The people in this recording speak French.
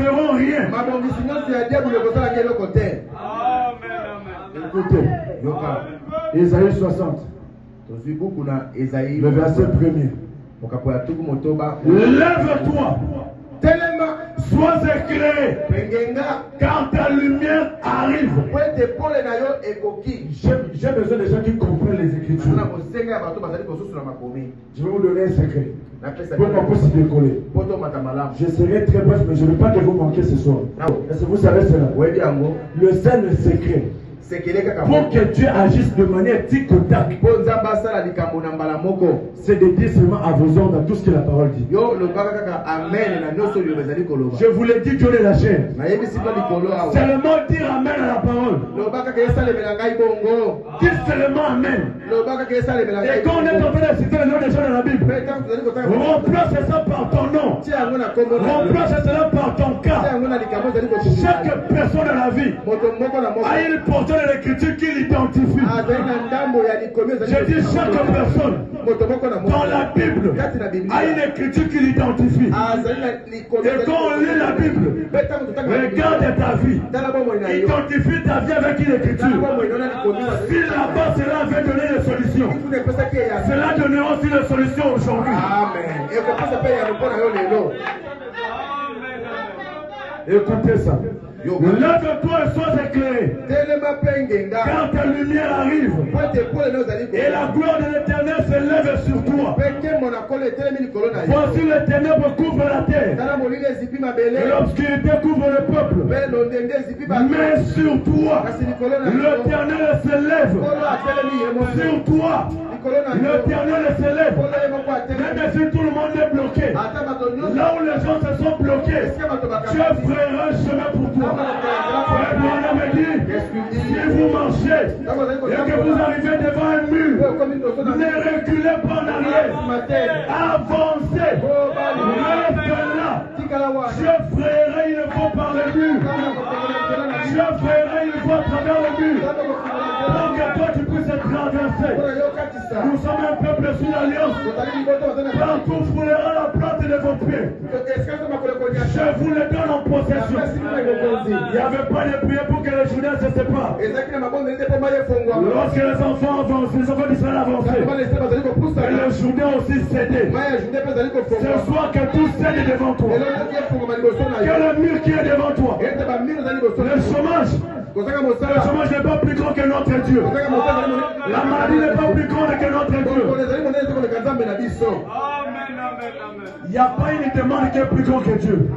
feront rien. Écoutez, Ésaïe 60, le verset 1er. Lève-toi, sois éclairé, car ta lumière arrive. J'ai besoin des gens qui comprennent les Écritures. Je vais vous donner un secret pour qu'on puisse décoller. Je serai très bref, mais je ne veux pas que vous manquiez ce soir. Est-ce que vous savez cela? Le seul secret pour que Dieu agisse de manière tic-tac, c'est de dire seulement à vos ordres tout ce que la parole dit. Je vous l'ai dit, Dieu de la chair. Seulement dire amen à la parole. Dis seulement amen. Et quand on est en train de citer le nom des gens dans la Bible, remplace ça par ton nom. Remplace cela par ton cas. Chaque personne dans la vie a une portion de l'écriture qui l'identifie. Je dis chaque personne dans la Bible a une écriture qui l'identifie. Et quand on lit la Bible, regarde ta vie. Identifie ta vie avec une écriture. Si là-bas cela avait donné des solutions, cela donnera aussi des solutions aujourd'hui. Écoutez ça. Lève-toi et sois éclairé, car ta lumière arrive, et la gloire de l'Éternel se lève sur toi. Voici les ténèbres couvrent la terre, et l'obscurité couvre le peuple. Mais sur toi, l'Éternel se lève. Sur toi, l'Éternel se lève. Même si tout le monde est bloqué, là où les gens se sont bloqués, Dieu fera un chemin pour toi. Frère Branham me dit, si vous marchez et que vous arrivez devant un mur, ne reculez pas en arrière, avancez, restez là. Dieu fera une fois par le mur, Dieu fera une fois à travers le mur, pour que toi tu puisses être traversé. Nous sommes un peuple sous l'alliance. Partout foulera la plante de vos pieds. Je vous le donne en possession. Il n'y avait pas de prière pour que les Judas se séparent. Lorsque les enfants avancent, les enfants d'Israël avançaient, et les Judas aussi cédaient. Ce soir que tout cède devant toi. Que le mur qui est devant toi, le chômage n'est pas plus grand que notre Dieu. La maladie n'est pas plus grande que notre Dieu. Il n'y a pas une demande qui est plus grande que Dieu.